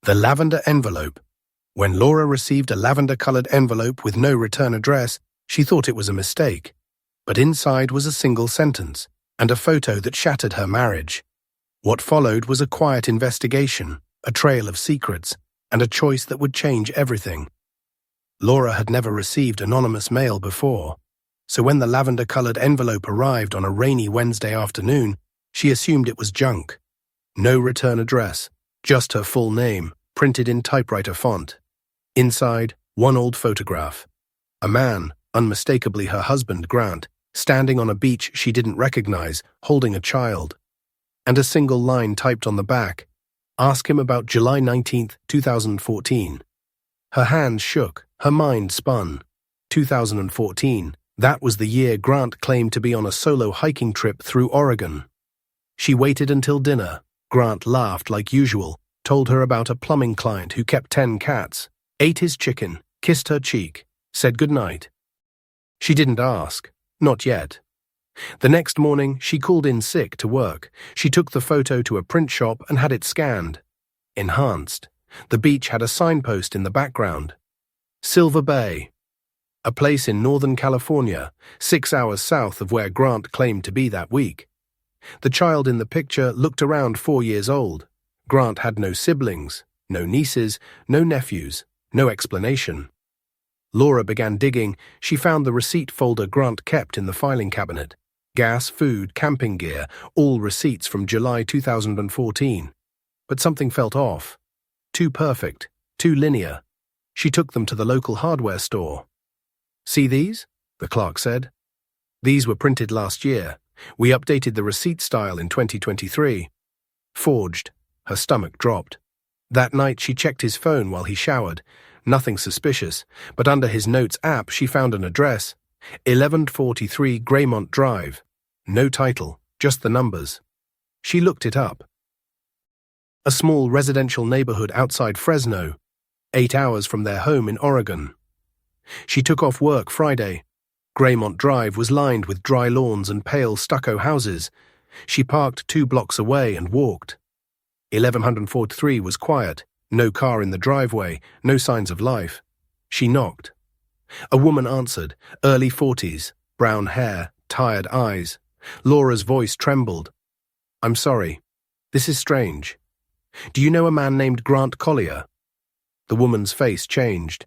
The lavender envelope. When Laura received a lavender-colored envelope with no return address, she thought it was a mistake. But inside was a single sentence, and a photo that shattered her marriage. What followed was a quiet investigation, a trail of secrets, and a choice that would change everything. Laura had never received anonymous mail before, so when the lavender-colored envelope arrived on a rainy Wednesday afternoon, she assumed it was junk. No return address, just her full name, printed in typewriter font. Inside, one old photograph. A man, unmistakably her husband Grant, standing on a beach she didn't recognize, holding a child. And a single line typed on the back, "Ask him about July 19th, 2014. Her hands shook, her mind spun. 2014, that was the year Grant claimed to be on a solo hiking trip through Oregon. She waited until dinner. Grant laughed like usual, told her about a plumbing client who kept 10 cats, ate his chicken, kissed her cheek, said goodnight. She didn't ask, not yet. The next morning, she called in sick to work. She took the photo to a print shop and had it scanned. Enhanced. The beach had a signpost in the background. Silver Bay. A place in Northern California, 6 hours south of where Grant claimed to be that week. The child in the picture looked around 4 years old. Grant had no siblings, no nieces, no nephews, no explanation. Laura began digging. She found the receipt folder Grant kept in the filing cabinet. Gas, food, camping gear, all receipts from July 2014. But something felt off. Too perfect, too linear. She took them to the local hardware store. "See these?" the clerk said. "These were printed last year. We updated the receipt style in 2023. Forged. Her stomach dropped. That night she checked his phone while he showered. Nothing suspicious, but under his Notes app she found an address. 1143 Graymont Drive. No title, just the numbers. She looked it up. A small residential neighborhood outside Fresno, 8 hours from their home in Oregon. She took off work Friday. Graymont Drive was lined with dry lawns and pale stucco houses. She parked 2 blocks away and walked. 1143 was quiet, no car in the driveway, no signs of life. She knocked. A woman answered, early 40s, brown hair, tired eyes. Laura's voice trembled. "I'm sorry. This is strange. Do you know a man named Grant Collier?" The woman's face changed.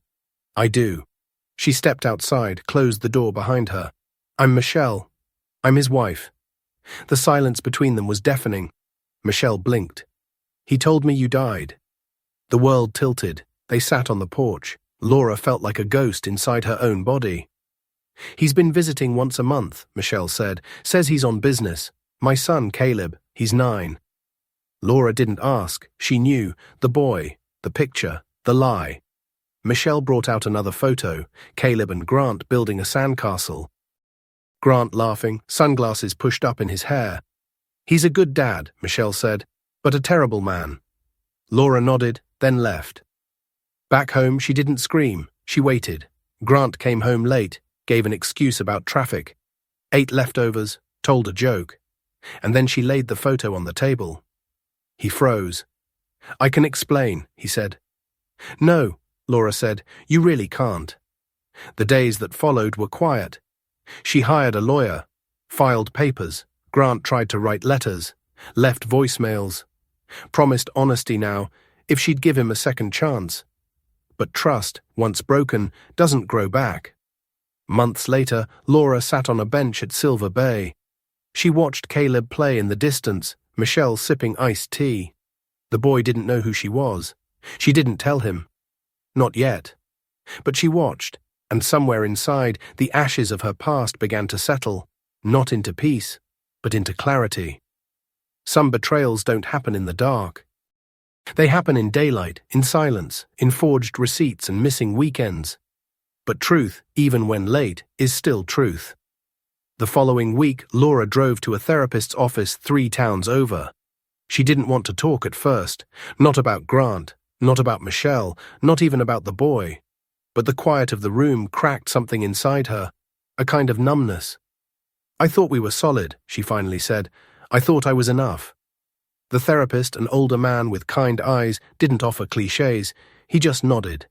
"I do." She stepped outside, closed the door behind her. "I'm Michelle. I'm his wife." The silence between them was deafening. Michelle blinked. "He told me you died." The world tilted. They sat on the porch. Laura felt like a ghost inside her own body. "He's been visiting once a month," Michelle said. "Says he's on business. My son, Caleb, he's 9. Laura didn't ask. She knew. The boy, the picture, the lie. Michelle brought out another photo, Caleb and Grant building a sandcastle. Grant laughing, sunglasses pushed up in his hair. "He's a good dad," Michelle said, "but a terrible man." Laura nodded, then left. Back home, she didn't scream. She waited. Grant came home late, gave an excuse about traffic, ate leftovers, told a joke, and then she laid the photo on the table. He froze. "I can explain," he said. "No," Laura said, "you really can't." The days that followed were quiet. She hired a lawyer, filed papers. Grant tried to write letters, left voicemails, promised honesty now, if she'd give him a second chance. But trust, once broken, doesn't grow back. Months later, Laura sat on a bench at Silver Bay. She watched Caleb play in the distance, Michelle sipping iced tea. The boy didn't know who she was. She didn't tell him. Not yet. But she watched, and somewhere inside, the ashes of her past began to settle, not into peace, but into clarity. Some betrayals don't happen in the dark. They happen in daylight, in silence, in forged receipts and missing weekends. But truth, even when late, is still truth. The following week, Laura drove to a therapist's office 3 towns over. She didn't want to talk at first, not about Grant, not about Michelle, not even about the boy. But the quiet of the room cracked something inside her, a kind of numbness. "I thought we were solid," she finally said. "I thought I was enough." The therapist, an older man with kind eyes, didn't offer clichés. He just nodded.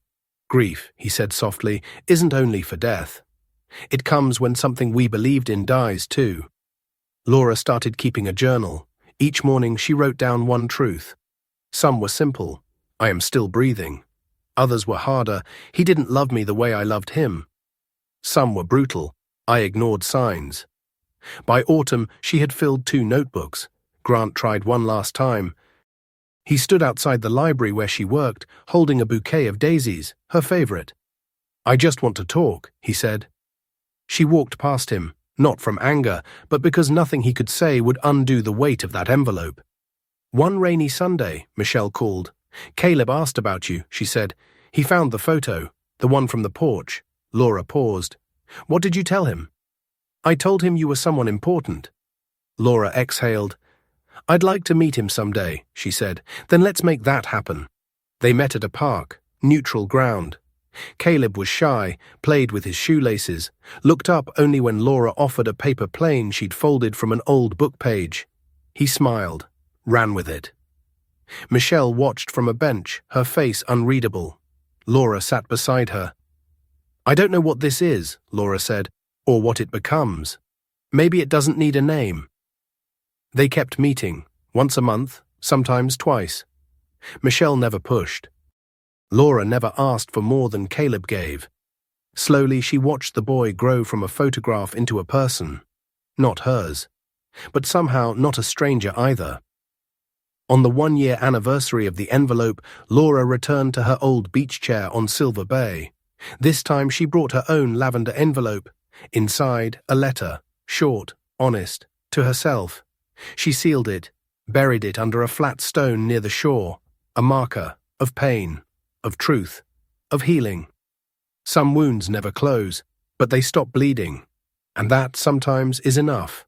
Grief, he said softly, isn't only for death. It comes when something we believed in dies too. Laura started keeping a journal. Each morning she wrote down one truth. Some were simple. I am still breathing. Others were harder. He didn't love me the way I loved him. Some were brutal. I ignored signs. By autumn, she had filled 2 notebooks. Grant tried one last time. He stood outside the library where she worked, holding a bouquet of daisies, her favorite. I just want to talk, he said. She walked past him, not from anger, but because nothing he could say would undo the weight of that envelope. One rainy Sunday, Michelle called. Caleb asked about you, she said. He found the photo, the one from the porch. Laura paused. What did you tell him? I told him you were someone important. Laura exhaled. I'd like to meet him someday, she said. Then let's make that happen. They met at a park, neutral ground. Caleb was shy, played with his shoelaces, looked up only when Laura offered a paper plane she'd folded from an old book page. He smiled, ran with it. Michelle watched from a bench, her face unreadable. Laura sat beside her. I don't know what this is, Laura said, or what it becomes. Maybe it doesn't need a name. They kept meeting, once a month, sometimes twice. Michelle never pushed. Laura never asked for more than Caleb gave. Slowly she watched the boy grow from a photograph into a person. Not hers. But somehow not a stranger either. On the 1-year anniversary of the envelope, Laura returned to her old beach chair on Silver Bay. This time she brought her own lavender envelope. Inside, a letter, short, honest, to herself. She sealed it, buried it under a flat stone near the shore, a marker of pain, of truth, of healing. Some wounds never close, but they stop bleeding, and that sometimes is enough.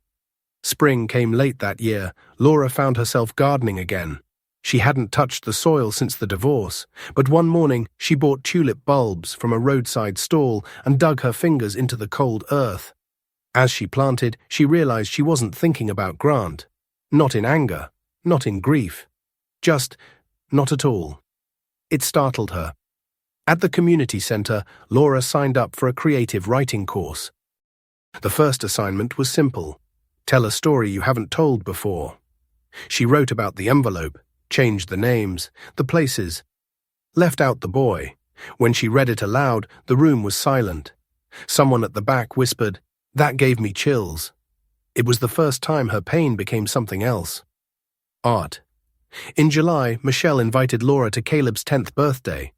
Spring came late that year. Laura found herself gardening again. She hadn't touched the soil since the divorce, but one morning she bought tulip bulbs from a roadside stall and dug her fingers into the cold earth. As she planted, she realized she wasn't thinking about Grant. Not in anger, not in grief. Just not at all. It startled her. At the community center, Laura signed up for a creative writing course. The first assignment was simple. Tell a story you haven't told before. She wrote about the envelope, changed the names, the places, left out the boy. When she read it aloud, the room was silent. Someone at the back whispered, "That gave me chills." It was the first time her pain became something else. Art. In July, Michelle invited Laura to Caleb's 10th birthday.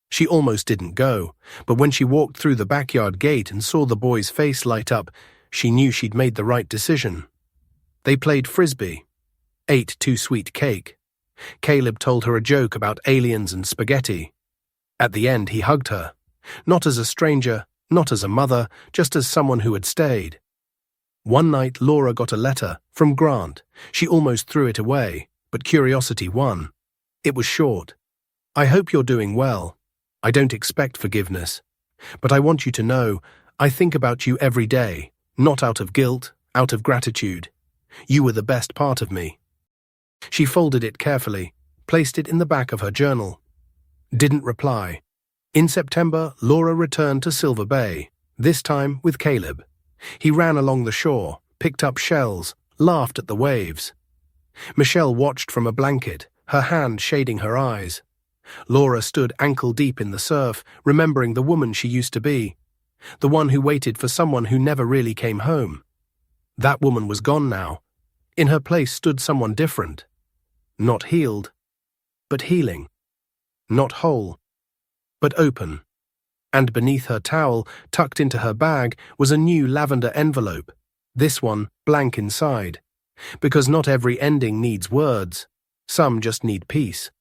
She almost didn't go, but when she walked through the backyard gate and saw the boy's face light up, she knew she'd made the right decision. They played frisbee, ate too sweet cake. Caleb told her a joke about aliens and spaghetti. At the end, he hugged her. Not as a stranger, not as a mother, just as someone who had stayed. One night, Laura got a letter from Grant. She almost threw it away, but curiosity won. It was short. I hope you're doing well. I don't expect forgiveness. But I want you to know, I think about you every day, not out of guilt, out of gratitude. You were the best part of me. She folded it carefully, placed it in the back of her journal. Didn't reply. In September, Laura returned to Silver Bay, this time with Caleb. He ran along the shore, picked up shells, laughed at the waves. Michelle watched from a blanket, her hand shading her eyes. Laura stood ankle-deep in the surf, remembering the woman she used to be, the one who waited for someone who never really came home. That woman was gone now. In her place stood someone different. Not healed, but healing. Not whole, but open. And beneath her towel, tucked into her bag, was a new lavender envelope, this one blank inside. Because not every ending needs words. Some just need peace.